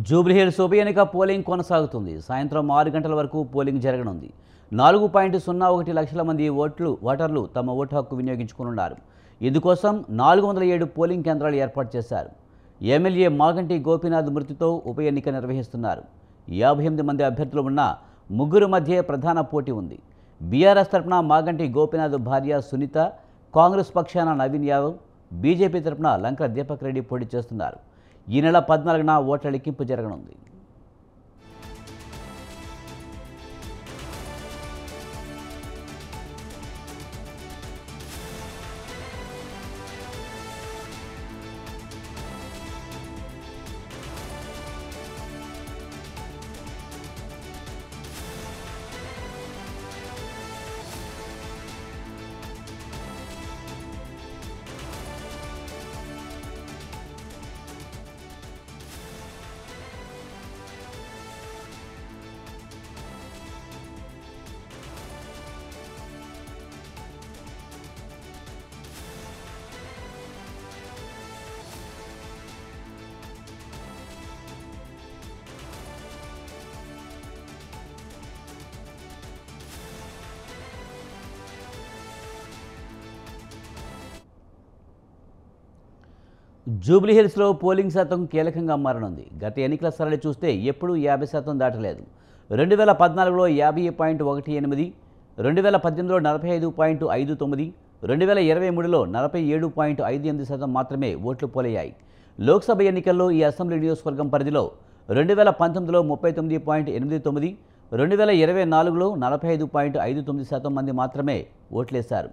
జూబ్లీహిల్స్ ఉప ఎన్నిక పోలింగ్ కొనసాగుతుంది. సాయంత్రం 6 గంటల వరకు పోలింగ్ జరగనుంది. 4.01 లక్షల మంది ఓటర్లు తమ ఓటు హక్కు వినియోగించుకోనున్నారు. ఇందుకోసం 407 పోలింగ్ కేంద్రాలు ఏర్పాటు చేశారు. ఎమ్మెల్యే మాగంటి గోపీనాథ్ మృతితో ఉప ఎన్నిక నిర్వహిస్తున్నారు. 58 మంది అభ్యర్థులు ఉన్న ముగ్గురు మధ్య ప్రధాన పోటీ ఉంది. బీఆర్ఎస్ తరపున మాగంటి గోపీనాథ్ భార్య సునీత, కాంగ్రెస్ పక్షాన నవీన్ యాదవ్, బీజేపీ తరపున లంక దీపక్ రెడ్డి పోటీ చేస్తున్నారు. ఈ నెల 14న ఓట్ల లెక్కింపు జరగనుంది. జూబ్లీహిల్స్లో పోలింగ్ శాతం కీలకంగా మారనుంది. గత ఎన్నికల సరళి చూస్తే ఎప్పుడూ 50% దాటలేదు. 2014లో 50.18, 2018లో 45.59, 2023లో 47.58% మాత్రమే ఓట్లు పోలయ్యాయి. లోక్సభ ఎన్నికల్లో ఈ అసెంబ్లీ నియోజకవర్గం పరిధిలో 2019లో 39.89, 2024లో 45.59% మంది మాత్రమే ఓట్లేశారు.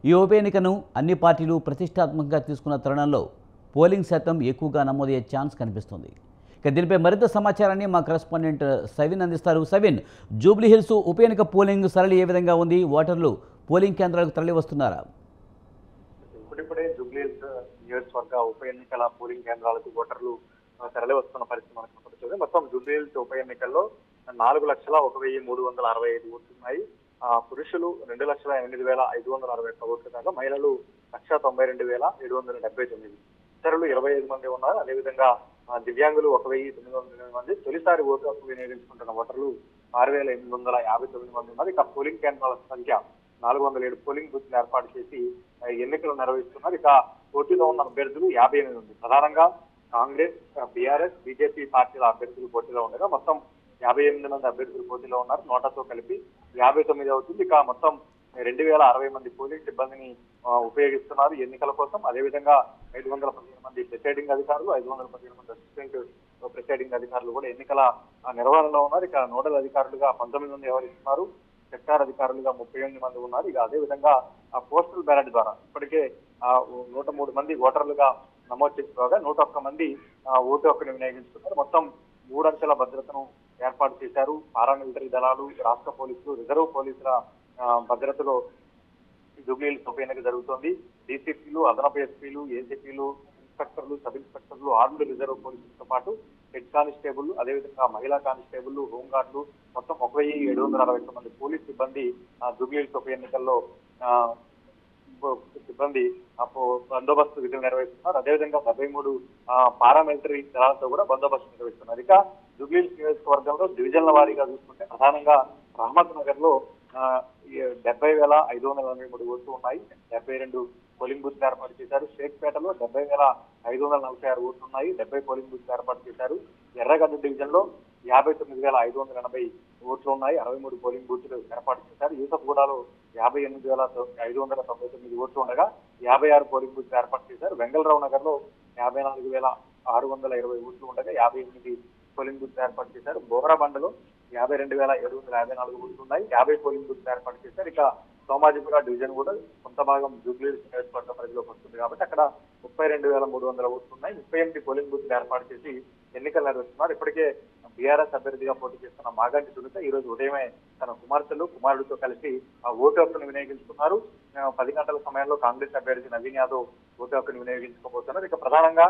ఈ ఉప ఎన్నికను అన్ని పార్టీలు ప్రతిష్టాత్మకంగా తీసుకున్న తరుణంలో పోలింగ్ శాతం ఎక్కువగా నమోదయ్యే ఛాన్స్ కనిపిస్తుంది. ఇక దీనిపై మరింత సమాచారాన్ని మా కరెస్పాండెంట్ సవిన్ అందిస్తారు. సవిన్, జూబ్లీహిల్స్ ఉప ఎన్నిక పోలింగ్ సరళి ఏ విధంగా ఉంది? ఓటర్లు పోలింగ్ కేంద్రాలకు తరలి వస్తున్నారా? ఇప్పుడిప్పుడే జూబ్లీహిల్స్ నియోజకవర్గ ఉప ఎన్నికల పోలింగ్ కేంద్రాలకు ఓటర్లు తరలి వస్తున్న పరిస్థితి మనకు కనపడుతుంది. మొత్తం జూబ్లీహిల్స్ ఉప ఎన్నికల్లో 4,01,365 ఓట్లు ఉన్నాయి. పురుషులు 2,08,561 ఓట్లు కాగా మహిళలు 1,92,779. ఇతరులు 25 మంది ఉన్నారు. అదేవిధంగా దివ్యాంగులు 1,908 మంది. తొలిసారి ఓటు హక్కు వినియోగించుకుంటున్న ఓటర్లు 6,859 మంది ఉన్నారు. ఇక పోలింగ్ కేంద్రాల సంఖ్య 407 పోలింగ్ బూత్లు ఏర్పాటు చేసి ఎన్నికలు నిర్వహిస్తున్నారు. ఇక పోటీలో ఉన్న అభ్యర్థులు 58 మంది. ప్రధానంగా కాంగ్రెస్, బీఆర్ఎస్, బీజేపీ పార్టీల అభ్యర్థులు పోటీలో ఉండగా మొత్తం 58 మంది అభ్యర్థులు పోటీలో ఉన్నారు. నోటాతో కలిపి 59 అవుతుంది. ఇక మొత్తం 2,060 మంది పోలీస్ సిబ్బందిని ఉపయోగిస్తున్నారు ఎన్నికల కోసం. అదేవిధంగా 515 మంది ప్రిసైడింగ్ అధికారులు, 515 మంది అసిస్టెంట్ ప్రిసైడింగ్ అధికారులు కూడా ఎన్నికల నిర్వహణలో ఉన్నారు. ఇక నోడల్ అధికారులుగా 19 మంది వ్యవహరిస్తున్నారు. సెక్టార్ అధికారులుగా 38 మంది ఉన్నారు. ఇక అదేవిధంగా పోస్టల్ బ్యాలెట్ ద్వారా ఇప్పటికే 103 మంది ఓటర్లుగా నమోదు చేసుకోగా 101 మంది ఓటు హక్కును వినియోగించుకున్నారు. మొత్తం 3 అంచెల భద్రతను ఏర్పాటు చేశారు. పారామిలిటరీ దళాలు, రాష్ట్ర పోలీసులు, రిజర్వ్ పోలీసుల భద్రతలో జూబ్లీహిల్స్ ఉప ఎన్నిక జరుగుతోంది. డీసీపీలు, అదనపు ఎస్పీలు, ఏసీపీలు, ఇన్స్పెక్టర్లు, సబ్ ఇన్స్పెక్టర్లు, ఆర్మ్డ్ రిజర్వ్ పోలీసులతో పాటు హెడ్ కానిస్టేబుల్, అదేవిధంగా మహిళా కానిస్టేబుల్, హోంగార్డులు మొత్తం 1,761 మంది పోలీస్ సిబ్బంది జూబ్లీహిల్స్ ఉప ఎన్నికల్లో సిబ్బంది బందోబస్తు విధులు నిర్వహిస్తున్నారు. అదేవిధంగా 73 పారామిలిటరీ దళాలతో కూడా బందోబస్తు నిర్వహిస్తున్నారు. ఇక జూబ్లీహిల్స్ నియోజకవర్గంలో డివిజన్ల వారీగా చూసుకుంటే ప్రధానంగా రహమత్ నగర్ లో 70,583 ఓట్లు ఉన్నాయి. 72 పోలింగ్ బూత్లు ఏర్పాటు చేశారు. షేక్పేటలో 70,546 ఓట్లు ఉన్నాయి. 70 పోలింగ్ బూత్లు ఏర్పాటు చేశారు. ఎర్రగడ్డ డివిజన్ లో 59,580 ఓట్లు ఉన్నాయి. 63 పోలింగ్ బూత్లు ఏర్పాటు చేశారు. యూసఫ్గూడలో 58,599 ఓట్లు ఉండగా 56 పోలింగ్ బూత్లు ఏర్పాటు చేశారు. వెంగళరావు నగర్ లో 54,620 ఓట్లు ఉండగా 58 పోలింగ్ బూత్లు ఏర్పాటు చేశారు. బోహరాబండలో 52,754 ఓట్లు ఉన్నాయి. 50 పోలింగ్ బూత్లు ఏర్పాటు చేశారు. ఇక సోమాజిపుర డివిజన్ కూడా కొంత భాగం జూబ్లీహిల్స్ నియోజకవర్గ పరిధిలోకి వస్తుంది కాబట్టి అక్కడ 32,300 ఓట్లు ఉన్నాయి. 38 పోలింగ్ బూత్లు ఏర్పాటు చేసి ఎన్నికలు నిర్వహిస్తున్నారు. ఇప్పటికే బీఆర్ఎస్ అభ్యర్థిగా పోటీ చేస్తున్న మాగంటి సునీత ఈ రోజు ఉదయమే తన కుమారుడితో కలిసి ఓటు హక్కును వినియోగించుకున్నారు. 10 గంటల సమయంలో కాంగ్రెస్ అభ్యర్థి నవీన్ యాదవ్ ఓటు హక్కును వినియోగించుకోబోతున్నారు. ఇక ప్రధానంగా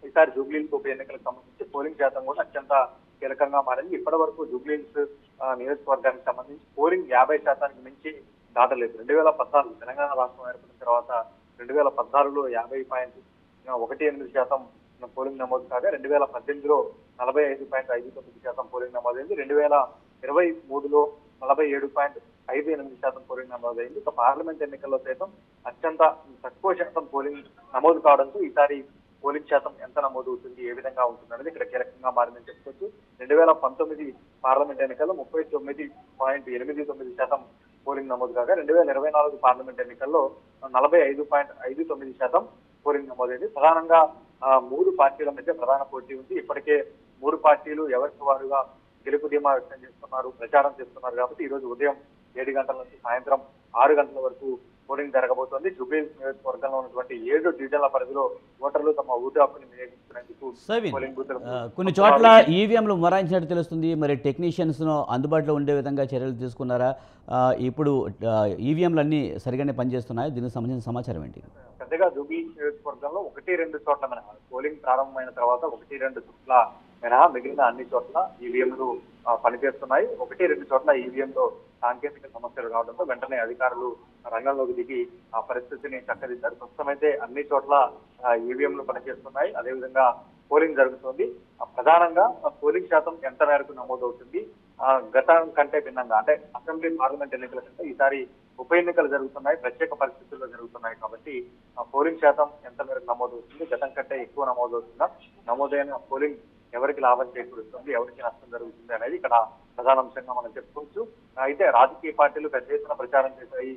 ఈసారి జూబ్లీహిల్స్ ఉప ఎన్నికలకు సంబంధించి పోలింగ్ శాతం కూడా అత్యంత కీలకంగా మారింది. ఇప్పటి వరకు జూబ్లీహిల్స్ నియోజకవర్గానికి సంబంధించి పోలింగ్ 50% మించి దాటలేదు. 2014 తెలంగాణ రాష్ట్రం ఏర్పడిన తర్వాత 2016లో 50.18% పోలింగ్ నమోదు కాగా 2018లో 45.59% పోలింగ్ నమోదైంది. 2023లో 47.58% పోలింగ్ నమోదైంది. ఇక పార్లమెంట్ ఎన్నికల్లో సైతం అత్యంత తక్కువ శాతం పోలింగ్ నమోదు కావడంతో ఈసారి పోలింగ్ శాతం ఎంత నమోదవుతుంది, ఏ విధంగా ఉంటుంది అనేది ఇక్కడ కీలకంగా మారిందని చెప్పుకోవచ్చు. 2019 పార్లమెంట్ ఎన్నికల్లో 39.89% పోలింగ్ నమోదు కాగా 2024 పార్లమెంట్ ఎన్నికల్లో 45.59% పోలింగ్ నమోదైంది. ప్రధానంగా మూడు పార్టీల మధ్య ప్రధాన పోటీ ఉంది. ఇప్పటికే మూడు పార్టీలు ఎవరికి వారుగా గెలుపు ధీమా వ్యక్తం చేస్తున్నారు, ప్రచారం చేస్తున్నారు. కాబట్టి ఈ రోజు ఉదయం 7 గంటల నుంచి సాయంత్రం 6 గంటల వరకు పోలింగ్ జరగబోతోంది. జూబ్లీహిల్స్ నియోజకవర్గంలో ఉన్నటువంటి 7 డివిజన్ల పరిధిలో ఓటర్లు తమ ఓటు హక్కును వినియోగించుకునేందుకు సవిన్, పోలింగ్ బూత్లు కొన్ని చోట్ల ఈవీఎంలు మొరాయించినట్టు తెలుస్తుంది. మరి టెక్నీషియన్స్ను అందుబాటులో ఉండే విధంగా చర్యలు తీసుకున్నారా? ఇప్పుడు ఈవీఎంలు అన్నీ సరిగానే పనిచేస్తున్నాయి. దీనికి సంబంధించిన సమాచారం ఏంటి? పెద్దగా జూబ్లీహిల్స్ నియోజకవర్గంలో 1-2 చోట్ల మినహా పోలింగ్ ప్రారంభమైన తర్వాత 1-2 చోట్ల మినహా మిగిలిన అన్ని చోట్ల ఈవీఎంలు పనిచేస్తున్నాయి. 1-2 చోట్ల ఈవీఎంలో సాంకేతిక సమస్యలు రావడంతో వెంటనే అధికారులు రంగంలోకి దిగి ఆ పరిస్థితిని చక్కదిద్దారు. ప్రస్తుతమైతే అన్ని చోట్ల ఈవీఎంలు పనిచేస్తున్నాయి. అదేవిధంగా పోలింగ్ జరుగుతుంది. ప్రధానంగా పోలింగ్ శాతం ఎంత మేరకు నమోదవుతుంది, గతం కంటే భిన్నంగా అంటే అసెంబ్లీ పార్లమెంట్ ఎన్నికల కంటే ఈసారి ఉప ఎన్నికలు జరుగుతున్నాయి, ప్రత్యేక పరిస్థితుల్లో జరుగుతున్నాయి. కాబట్టి పోలింగ్ శాతం ఎంత మేరకు నమోదవుతుంది, గతం కంటే ఎక్కువ నమోదవుతుందా, నమోదైన పోలింగ్ ఎవరికి లాభం చేకూరుస్తుంది, ఎవరికి నష్టం జరుగుతుంది అనేది ఇక్కడ ప్రధాన అంశంగా మనం చెప్పుకోవచ్చు. అయితే రాజకీయ పార్టీలు పెద్ద ఎత్తున ప్రచారం చేశాయి.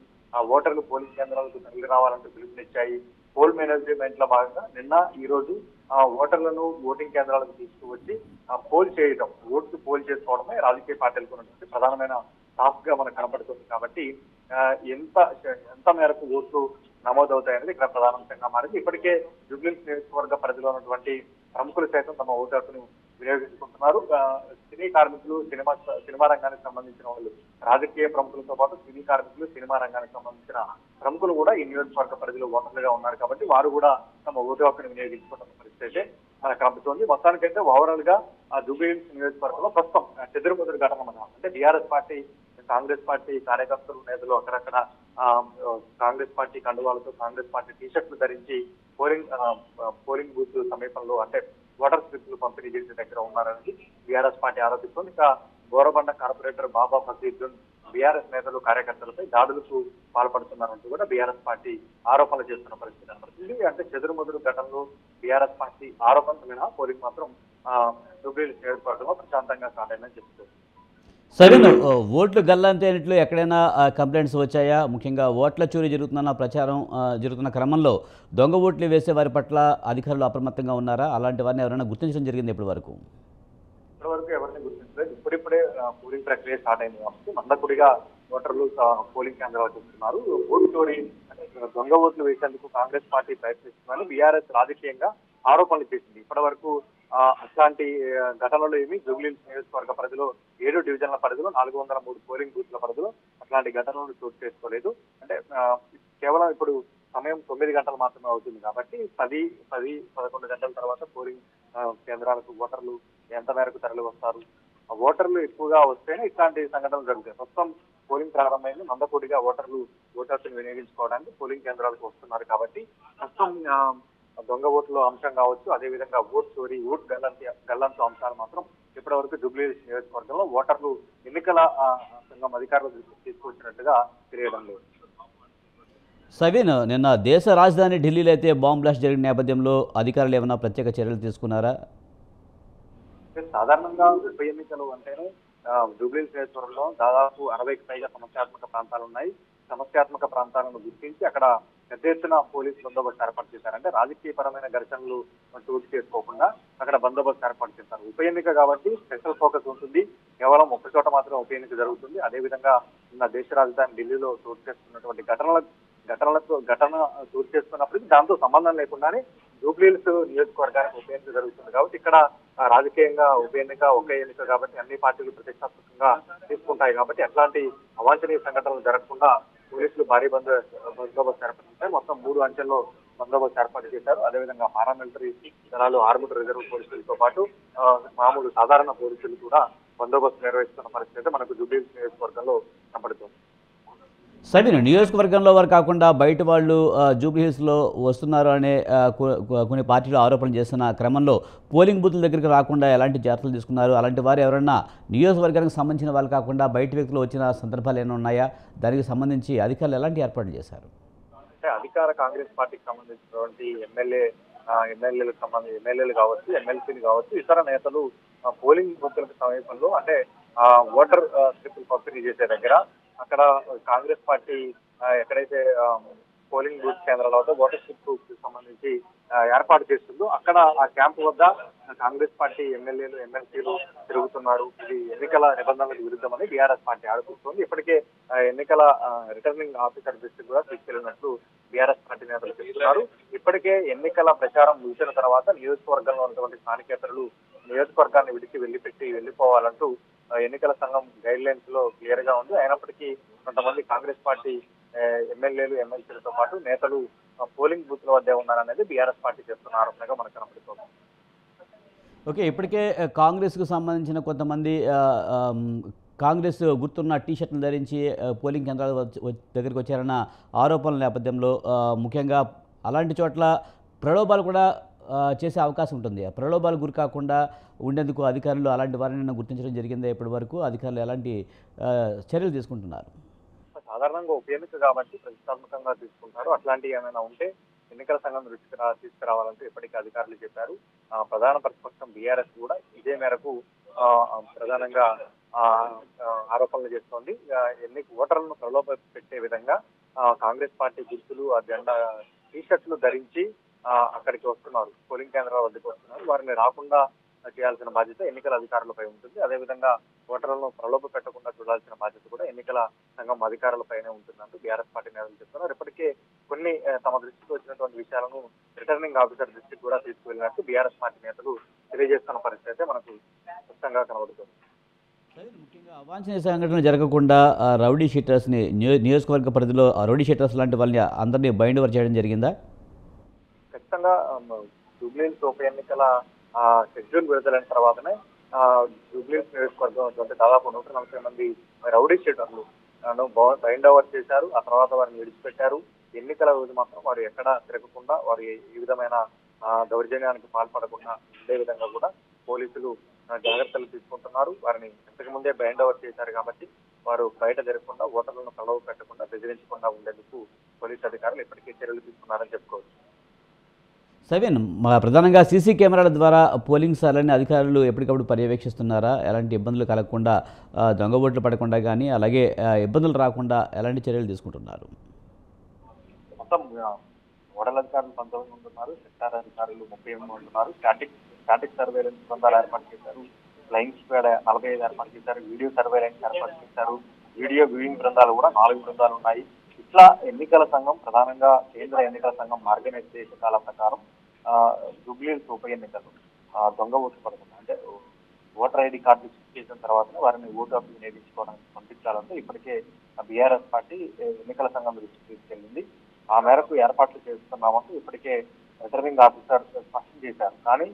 ఓటర్లు పోలింగ్ కేంద్రాలకు తరలి రావాలంటూ పిలుపునిచ్చాయి. పోల్ మేనేజ్మెంట్ లో భాగంగా నిన్న ఈ రోజు ఓటర్లను ఓటింగ్ కేంద్రాలకు తీసుకువచ్చి పోల్ చేయడం, ఓట్లు పోల్ చేసుకోవడమే రాజకీయ పార్టీలకు ఉన్నటువంటి ప్రధానమైన టాస్క్ గా మనకు కనపడుతుంది. కాబట్టి ఎంత మేరకు ఓట్లు నమోదవుతాయనేది ఇక్కడ ప్రధానాంశంగా మారింది. ఇప్పటికే జూబ్లీహిల్స్ నియోజకవర్గ పరిధిలో ఉన్నటువంటి ప్రముఖులు సైతం తమ ఓటు హక్కును వినియోగించుకుంటున్నారు. సినీ కార్మికులు, సినిమా రంగానికి సంబంధించిన వాళ్ళు, రాజకీయ ప్రముఖులతో పాటు సినీ కార్మికులు, సినిమా రంగానికి సంబంధించిన ప్రముఖులు కూడా ఈ నియోజకవర్గ పరిధిలో ఓటర్లుగా ఉన్నారు. కాబట్టి వారు కూడా తమ ఓటు హక్కును వినియోగించుకుంటున్న పరిస్థితి మనకు కనిపిస్తోంది. మొత్తానికైతే ఓవరాల్ గా జూబ్లీహిల్స్ నియోజకవర్గంలో ప్రస్తుతం చెదురుమదురు ఘటన అంటే బీఆర్ఎస్ పార్టీ, కాంగ్రెస్ పార్టీ కార్యకర్తలు, నేతలు అక్కడక్కడ కాంగ్రెస్ పార్టీ కండువాలతో, కాంగ్రెస్ పార్టీ టీషర్ట్లు ధరించి పోలింగ్ బూత్ సమీపంలో అంటే ఓటర్ స్లిప్లు పంపిణీ చేసే దగ్గర ఉన్నారని బీఆర్ఎస్ పార్టీ ఆరోపిస్తోంది. ఇంకా గోరబండ కార్పొరేటర్ బాబా ఫసీద్దీన్ బీఆర్ఎస్ నేతలు, కార్యకర్తలపై దాడులకు పాల్పడుతున్నారంటూ కూడా బీఆర్ఎస్ పార్టీ ఆరోపణలు చేస్తున్న పరిస్థితి కనబడుతుంది. అంటే చెదురుమదురు ఘటనలు బీఆర్ఎస్ పార్టీ ఆరోపణలు మినహా పోలింగ్ మాత్రం జూబ్లీహిల్స్ నియోజకవర్గంలో ప్రశాంతంగా సాగైందని చెప్తుంది. సరేనా, ఓట్లు గల్లంతైనట్లు ఎక్కడైనా కంప్లైంట్స్ వచ్చాయా? ముఖ్యంగా ఓట్ల చోరీ జరుగుతున్న ప్రచారం జరుగుతున్న క్రమంలో దొంగ ఓట్లు వేసే వారి పట్ల అధికారులు అప్రమత్తంగా ఉన్నారా? అలాంటి వారిని ఎవరైనా గుర్తించడం జరిగింది ఇప్పటి వరకు? ఇప్పటివరకు ఎవరిని గుర్తించలేదు. ఇప్పుడిప్పుడే పోలింగ్ ప్రక్రియ స్టార్ట్ అయింది కాబట్టి మందకుడిగా ఓటర్లు పోలింగ్ కేంద్రాలకు వస్తున్నారు. ఓటు చోరీ అంటే దొంగ ఓట్లు వేసేందుకు కాంగ్రెస్ పార్టీ ప్రయత్నిస్తుందని బీఆర్ఎస్ రాజకీయంగా ఆరోపణలు చేసింది. ఇప్పటి వరకు అట్లాంటి ఘటనలు ఏమి జూబ్లీహిల్స్ నియోజకవర్గ పరిధిలో 7 డివిజన్ల పరిధిలో 403 పోలింగ్ బూత్ల పరిధిలో అట్లాంటి ఘటనలు చోటు చేసుకోలేదు. అంటే కేవలం ఇప్పుడు సమయం 9 గంటలు మాత్రమే అవుతుంది కాబట్టి 10-11 గంటల తర్వాత పోలింగ్ కేంద్రాలకు ఓటర్లు ఎంత మేరకు తరలి వస్తారు, ఓటర్లు ఎక్కువగా వస్తేనే ఇట్లాంటి సంఘటనలు జరుగుతాయి. ప్రస్తుతం పోలింగ్ ప్రారంభమైంది. మందకోడిగా ఓటర్లు ఓటర్లను వినియోగించుకోవడానికి పోలింగ్ కేంద్రాలకు వస్తున్నారు. కాబట్టి ప్రస్తుతం దొంగ ఓట్ల అంశం కావచ్చు, అదేవిధంగా ఓట్ చోరీ, ఓట్ గల్లంతు అంశాలు మాత్రం ఇప్పటి వరకు జూబ్లీహిల్స్ నియోజకవర్గంలో ఓటర్లు ఎన్నికల సంఘం అధికారులు తీసుకొచ్చినట్టుగా తెలియడం లేదు. సవీన్, నిన్న దేశ రాజధాని ఢిల్లీలో అయితే బాంబ్ బ్లాస్ట్ జరిగిన నేపథ్యంలో అధికారులు ఏమైనా ప్రత్యేక చర్యలు తీసుకున్నారా? సాధారణంగా ఉప ఎన్నికలు అంటేనే జూబ్లీహిల్స్ నియోజకవర్గంలో దాదాపు 60కి పైగా సమస్యాత్మక ప్రాంతాలు ఉన్నాయి. సమస్యాత్మక ప్రాంతాలను గుర్తించి అక్కడ పెద్ద ఎత్తున పోలీసు బందోబస్తు ఏర్పాటు చేశారంటే రాజకీయపరమైన ఘర్షణలు చోటు చేసుకోకుండా అక్కడ బందోబస్తు ఏర్పాటు చేశారు. ఉప ఎన్నిక కాబట్టి స్పెషల్ ఫోకస్ ఉంటుంది. కేవలం ఒక్క చోట మాత్రం ఉప ఎన్నిక జరుగుతుంది. అదేవిధంగా నిన్న దేశ రాజధాని ఢిల్లీలో చోటు చేసుకున్నటువంటి ఘటన చోటు చేసుకున్నప్పటికీ దాంతో సంబంధం లేకుండానే జూబ్లీహిల్స్ నియోజకవర్గానికి ఉప ఎన్నిక జరుగుతుంది. కాబట్టి ఇక్కడ రాజకీయంగా ఉప ఎన్నిక ఒకే ఎన్నిక కాబట్టి అన్ని పార్టీలు ప్రతిష్టాత్మకంగా తీసుకుంటాయి. కాబట్టి ఎట్లాంటి అవాంఛనీయ సంఘటనలు జరగకుండా పోలీసులు భారీ బందోబస్తు ఏర్పాటు చేశారు. మొత్తం 3 అంచెల్లో బందోబస్తు ఏర్పాటు చేశారు. అదేవిధంగా పారామిలిటరీ దళాలు, ఆర్మడ్ రిజర్వ్ పోలీసులతో పాటు మామూలు సాధారణ పోలీసులు కూడా బందోబస్తు నిర్వహిస్తున్న పరిస్థితి మనకు జూబ్లీహిల్స్ నియోజకవర్గంలో కనబడుతుంది. సబీన్, నియోజకవర్గంలో వారు కాకుండా బయట వాళ్ళు జూబ్లీ హిల్స్లో వస్తున్నారు అనే కొన్ని పార్టీలు ఆరోపణలు చేస్తున్న క్రమంలో పోలింగ్ బూత్ల దగ్గరికి రాకుండా ఎలాంటి జాగ్రత్తలు తీసుకున్నారు? అలాంటి వారు ఎవరన్నా నియోజకవర్గానికి సంబంధించిన వాళ్ళు కాకుండా బయట వ్యక్తులు వచ్చిన సందర్భాలు ఏమైనా ఉన్నాయా? దానికి సంబంధించి అధికారులు ఎలాంటి ఏర్పాట్లు చేశారు? అంటే అధికార కాంగ్రెస్ పార్టీకి సంబంధించినటువంటి ఎమ్మెల్యేలు కావచ్చు, ఎమ్మెల్సీలు కావచ్చు, ఇతర నేతలు పోలింగ్ బూత్లకు సమీపంలో అంటే ఆ ఓటర్ స్లిప్లు పంపిణీ చేసే దగ్గర అక్కడ కాంగ్రెస్ పార్టీ ఎక్కడైతే పోలింగ్ బూత్ కేంద్రాల వద్ద ఓటర్ స్లిప్ కు సంబంధించి ఏర్పాటు చేస్తుందో అక్కడ ఆ క్యాంపు వద్ద కాంగ్రెస్ పార్టీ ఎమ్మెల్యేలు ఎమ్మెల్సీలు తిరుగుతున్నారు. ఇది ఎన్నికల నిబంధనలకు విరుద్ధమని బీఆర్ఎస్ పార్టీ ఆరోపిస్తోంది. ఇప్పటికే ఎన్నికల రిటర్నింగ్ ఆఫీసర్ దృష్టికి కూడా తీసుకెళ్లినట్లు బీఆర్ఎస్ పార్టీ నేతలు చెబుతున్నారు. ఇప్పటికే ఎన్నికల ప్రచారం ముగిసిన తర్వాత నియోజకవర్గంలో ఉన్నటువంటి స్థానికేతరులు నియోజకవర్గాన్ని వెళ్ళిపోవాలంటూ ఎన్నికల సంఘం గైడ్ లైన్స్ లో క్లియర్ గా ఉంది. అయినప్పటికీ కొంతమంది కాంగ్రెస్ పార్టీ ఎమ్మెల్యేలు ఎమ్మెల్సీలతో పాటు నేతలు పోలింగ్ బూత్ల వద్దే ఉన్నారనేది బీఆర్ఎస్ పార్టీ చేస్తున్న ఆరోపణగా మనకు కనబడుతోంది. ఓకే, ఇప్పటికే కాంగ్రెస్కు సంబంధించిన కొంతమంది కాంగ్రెస్ గుర్తున్న టీషర్ట్లు ధరించి పోలింగ్ కేంద్రాల దగ్గరికి వచ్చారన్న ఆరోపణల నేపథ్యంలో ముఖ్యంగా అలాంటి చోట్ల ప్రలోభాలు కూడా చేసే అవకాశం ఉంటుంది. ఆ ప్రలోభాలు గురి కాకుండా ఉండేందుకు అధికారులు అలాంటి వారిని గుర్తించడం జరిగిందా? ఇప్పటి వరకు అధికారులు ఎలాంటి చర్యలు తీసుకుంటున్నారు? సాధారణంగా ఉప ఎన్నిక కాబట్టి ప్రతిష్టాత్మకంగా తీసుకుంటారు. అట్లాంటివి ఏమైనా ఉంటే ఎన్నికల సంఘం దృష్టికి తీసుకురావాలంటూ ఇప్పటికే అధికారులు చెప్పారు. ప్రధాన ప్రతిపక్షం బీఆర్ఎస్ కూడా ఇదే మేరకు ప్రధానంగా ఆరోపణలు చేస్తోంది. ఓటర్లను ప్రలోభ పెట్టే విధంగా కాంగ్రెస్ పార్టీ గుర్తులు ఆ జెండా టీషర్ట్లు ధరించి అక్కడికి వస్తున్నారు, పోలింగ్ కేంద్రాల వద్దకు వస్తున్నారు. వారిని రాకుండా చేయాల్సిన బాధ్యత ఎన్నికల అధికారులపై ఉంటుంది. అదేవిధంగా ఓటర్లను ప్రలోభ పెట్టకుండా చూడాల్సిన బాధ్యత కూడా ఎన్నికల సంఘం అధికారులపైనే ఉంటుందంటూ బీఆర్ఎస్ పార్టీ నేతలు చెప్తున్నారు. ఇప్పటికే కొన్ని తమ దృష్టికి వచ్చినటువంటి విషయాలను రిటర్నింగ్ ఆఫీసర్ దృష్టికి కూడా తీసుకువెళ్ళినట్టు బీఆర్ఎస్ పార్టీ నేతలు తెలియజేస్తున్న పరిస్థితి అయితే మనకు స్పష్టంగా కనబడుతుంది. ముఖ్యంగా అవాంఛనీయ సంఘటనలు జరగకుండా రౌడీ షీటర్స్ని నియోజకవర్గ పరిధిలో రౌడీ షీటర్స్ లాంటి వాళ్ళని అందరినీ బైండ్ ఓవర్ చేయడం జరిగిందా? ఖచ్చితంగా జూబ్లీహిల్స్ ఉప ఎన్నికల షెడ్యూల్ విడుదలైన తర్వాతనే జూబ్లీహిల్స్ నియోజకవర్గం దాదాపు 140 మంది రౌడీ షీటర్లు బైండ్ ఓవర్ చేశారు. ఆ తర్వాత వారిని విడిచిపెట్టారు. ఎన్నికల రోజు మాత్రం వారు ఎక్కడా తిరగకుండా, వారు ఈ విధమైన దౌర్జన్యానికి పాల్పడకుండా ఉండే విధంగా కూడా పోలీసులు జాగ్రత్తలు తీసుకుంటున్నారు. వారిని ఇంతకు ముందే బైండ్ ఓవర్ చేశారు కాబట్టి వారు బయట జరగకుండా, ఓటర్లను ప్రలోభ పెట్టకుండా, బెదిరించకుండా ఉండేందుకు పోలీసు అధికారులు ఇప్పటికే చర్యలు తీసుకున్నారని చెప్పుకోవచ్చు. సవీన్, ప్రధానంగా సీసీ కెమెరాల ద్వారా పోలింగ్ సార్లని అధికారులు ఎప్పటికప్పుడు పర్యవేక్షిస్తున్నారా? ఎలాంటి ఇబ్బందులు కలగకుండా, దొంగ ఓట్లు పడకుండా కానీ అలాగే ఇబ్బందులు రాకుండా ఎలాంటి చర్యలు తీసుకుంటున్నారు? మొత్తం ఓడల అధికారులు 19 మంది ఉన్నారు, సెక్టార్ అధికారులు 38 మంది ఉన్నారు, స్టాటిక్ సర్వేలెన్స్ బృందాలు ఏర్పాటు చేశారు, ఫ్లయింగ్ స్క్వాడ్ 45 ఏర్పాటు చేశారు, వీడియో సర్వేలెన్స్ ఏర్పాటు చేశారు, వీడియో వ్యూయింగ్ బృందాలు కూడా 4 బృందాలు ఉన్నాయి. ఇట్లా ఎన్నికల సంఘం ప్రధానంగా కేంద్ర ఎన్నికల సంఘం మార్గనిర్దేశకాల ప్రకారం జూబ్లీహిల్స్ ఉప ఎన్నికలు దొంగ ఓట్లు పడకుండా అంటే ఓటర్ ఐడి కార్డు చెక్ చేసిన తర్వాత వారిని ఓటు హక్కు వినియోగించుకోవడానికి పంపించాలంటే ఇప్పటికే బీఆర్ఎస్ పార్టీ ఎన్నికల సంఘం దృష్టికి తీసుకెళ్లింది. ఆ మేరకు ఏర్పాట్లు చేస్తున్నామంటూ ఇప్పటికే రిటర్నింగ్ ఆఫీసర్ స్పష్టం చేశారు. కానీ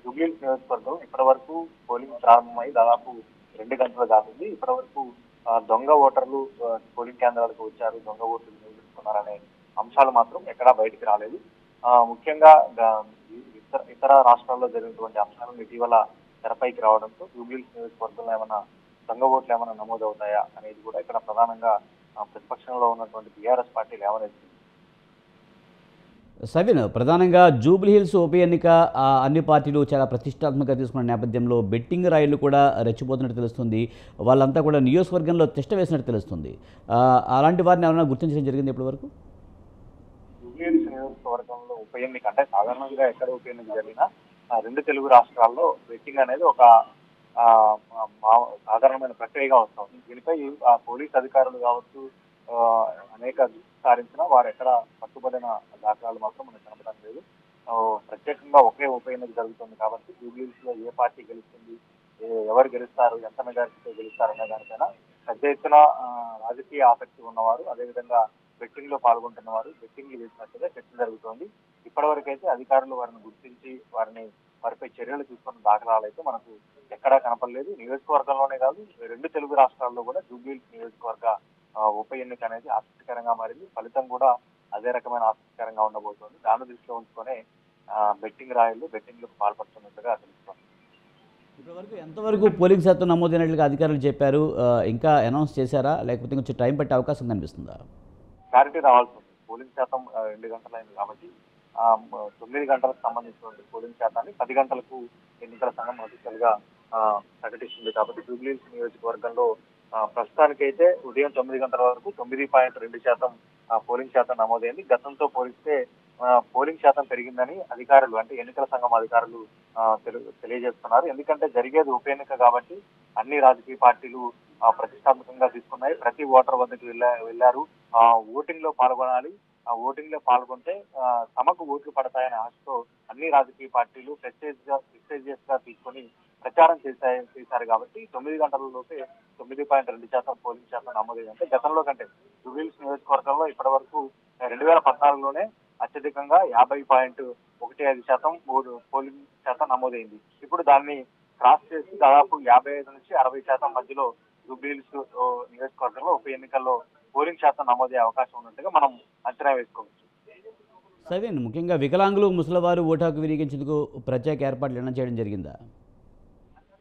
జూబ్లీహిల్స్ నియోజకవర్గం ఇప్పటి వరకు పోలింగ్ ప్రారంభమై దాదాపు 2 గంటలు దాటింది. ఇప్పటి వరకు దొంగ ఓటర్లు పోలింగ్ కేంద్రాలకు వచ్చారు, దొంగ ఓట్లు వినియోగిస్తున్నారనే అంశాలు మాత్రం ఎక్కడా బయటికి రాలేదు. ముఖ్యంగా ఇతర రాష్ట్రాల్లో జరిగినటువంటి అంశాలను ఇటీవల తెరపైకి రావడంతో జూబ్లీహిల్స్ నియోజకవర్గంలో ఏమైనా దొంగ ఓట్లు ఏమైనా నమోదవుతాయా అనేది కూడా ఇక్కడ ప్రధానంగా ప్రతిపక్షంలో ఉన్నటువంటి బీఆర్ఎస్ పార్టీ లేవనెత్తింది. సవీన్, ప్రధానంగా జూబ్లీహిల్స్ ఉప ఎన్నిక అన్ని పార్టీలు చాలా ప్రతిష్టాత్మకంగా తీసుకున్న నేపథ్యంలో బెట్టింగ్ రాయిలు కూడా రెచ్చిపోతున్నట్టు తెలుస్తుంది. వాళ్ళంతా కూడా నియోజకవర్గంలో తిష్ట వేసినట్టు తెలుస్తుంది. అలాంటి వారిని ఏమైనా గుర్తించడం జరిగింది ఇప్పటివరకు? జూబ్లీహిల్స్ నియోజకవర్గంలో ఉప ఎన్నిక అంటే సాధారణంగా ఎక్కడ ఉప ఎన్నిక జరిగినా 2 తెలుగు రాష్ట్రాల్లో బెట్టింగ్ అనేది ఒక సాధారణమైన ప్రక్రియగా వస్తుంది. దీనిపై పోలీస్ అధికారులు కావచ్చు అనేక సారించిన వారు ఎక్కడ పట్టుబడిన దాఖలాలు మాత్రం మనకు కనపడడం లేదు. ప్రత్యేకంగా ఒకే ఉప ఎన్నిక జరుగుతుంది కాబట్టి జూబ్లీహిల్స్ లో ఏ పార్టీ గెలుస్తుంది, ఎవరు గెలుస్తారు, ఎంత మెజారిటీతో గెలుస్తారు అనే దానిపైన పెద్ద ఎత్తున రాజకీయ ఆసక్తి ఉన్నవారు, అదేవిధంగా బెట్టింగ్ లో పాల్గొంటున్న వారు బెట్టింగ్లు వేసినట్టుగా చర్చ జరుగుతోంది. ఇప్పటివరకు అయితే అధికారులు వారిని గుర్తించి వారిపై చర్యలు తీసుకున్న దాఖలాలు అయితే మనకు ఎక్కడా కనపడలేదు. నియోజకవర్గంలోనే కాదు 2 తెలుగు రాష్ట్రాల్లో కూడా జూబ్లీహిల్స్ నియోజకవర్గ ఉప ఎన్నిక అనేది ఆసక్తికరంగా మారింది. ఫలితం కూడా అదే రకమైన ఆసక్తికరంగా ఉండబోతోంది. దాన్ని దృష్టిలో ఉంచుకొని బెట్టింగ్ రాయలు బెట్టింగ్‌లకు పాల్పడుతున్నట్టుగా తెలుస్తోంది. ఇప్పటివరకు ఎంతవరకు పోలింగ్ శాతం నమోదైనట్లుగా అధికారులు చెప్పారు? ఇంకా అనౌన్స్ చేశారా? లేకపోతే కొంచెం టైం పట్టే అవకాశం కనిపిస్తుందా? క్లారిటీ రావాల్సి ఉంది. పోలింగ్ శాతం 2 గంటలైంది కాబట్టి 9 గంటలకు సంబంధించినటువంటి పోలింగ్ శాతాన్ని 10 గంటలకు ఎన్నికల సంఘం అఫీషియల్‌గా ప్రకటిస్తుంది కాబట్టి జూబ్లీహిల్స్ నియోజకవర్గంలో ప్రస్తుతానికైతే ఉదయం 9 గంటల వరకు 9.2% పోలింగ్ శాతం నమోదైంది. గతంతో పోలిస్తే పోలింగ్ శాతం పెరిగిందని అధికారులు అంటే ఎన్నికల సంఘం అధికారులు తెలియజేస్తున్నారు. ఎందుకంటే జరిగేది ఉప ఎన్నిక కాబట్టి అన్ని రాజకీయ పార్టీలు ప్రతిష్టాత్మకంగా తీసుకున్నాయి. ప్రతి ఓటర్ వద్దకు వెళ్లారు. ఓటింగ్ లో పాల్గొనాలి. ఆ ఓటింగ్ లో పాల్గొంటే తమకు ఓట్లు పడతాయనే ఆశతో అన్ని రాజకీయ పార్టీలు ప్రెస్టేజియస్ గా తీసుకొని ప్రచారం చేశారు కాబట్టి 9 గంటల లోపే 9.2% పోలింగ్ శాతం నమోదైంది. అంటే గతంలో కంటే జూబ్లీహిల్స్ నియోజకవర్గంలో ఇప్పటి వరకు 2014లోనే అత్యధికంగా 50.15% పోలింగ్ శాతం నమోదైంది. ఇప్పుడు దాన్ని క్రాస్ చేసి దాదాపు 55 నుంచి 60% మధ్యలో జూబ్లీహిల్స్ నియోజకవర్గంలో ఉప ఎన్నికల్లో పోలింగ్ శాతం నమోదయ్యే అవకాశం ఉన్నట్టుగా మనం అంచనా వేసుకోవచ్చు. సరేనండి. ముఖ్యంగా వికలాంగులు, ముసలివారు ఓటు హక్కు వినియోగించేందుకు ప్రత్యేక ఏర్పాట్లు ఏమైనా చేయడం జరిగిందా?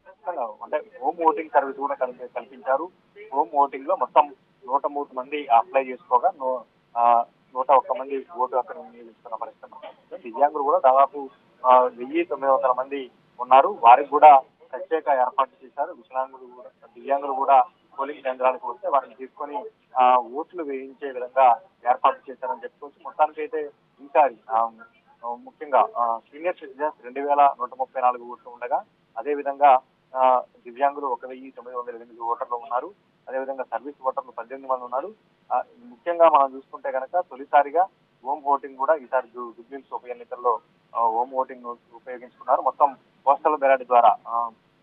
ఖచ్చితంగా అంటే హోమ్ ఓటింగ్ సర్వీస్ కూడా కల్పించారు. హోమ్ ఓటింగ్ లో మొత్తం 103 మంది అప్లై చేసుకోగా 101 మంది ఓటు హక్కును వినియోగించుకున్న పరిస్థితి ఉంది. దివ్యాంగులు కూడా దాదాపు 1900 మంది ఉన్నారు. వారికి కూడా ప్రత్యేక ఏర్పాట్లు చేశారు. దివ్యాంగులు కూడా పోలింగ్ కేంద్రాలకు వస్తే వారిని తీసుకొని ఓట్లు వేయించే విధంగా ఏర్పాటు చేశారని చెప్పుకోవచ్చు. మొత్తానికైతే ఈసారి ముఖ్యంగా సీనియర్ సిటిజన్స్ 2134 ఓట్లు ఉండగా అదేవిధంగా దివ్యాంగులు 1908 ఓటర్లు ఉన్నారు. అదేవిధంగా సర్వీస్ ఓటర్లు 18 మంది ఉన్నారు. ముఖ్యంగా మనం చూసుకుంటే కనుక తొలిసారిగా హోమ్ ఓటింగ్ కూడా ఈసారి జూబ్లీహిల్స్ ఉప ఎన్నికల్లో హోమ్ ఓటింగ్ ఉపయోగించుకున్నారు. మొత్తం పోస్టల్ బ్యాలెట్ ద్వారా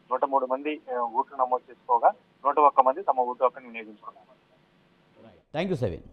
103 మంది ఓట్లు నమోదు చేసుకోగా 101 మంది తమ ఓటు హక్కును వినియోగించుకున్నారు. Thank you, Saveen.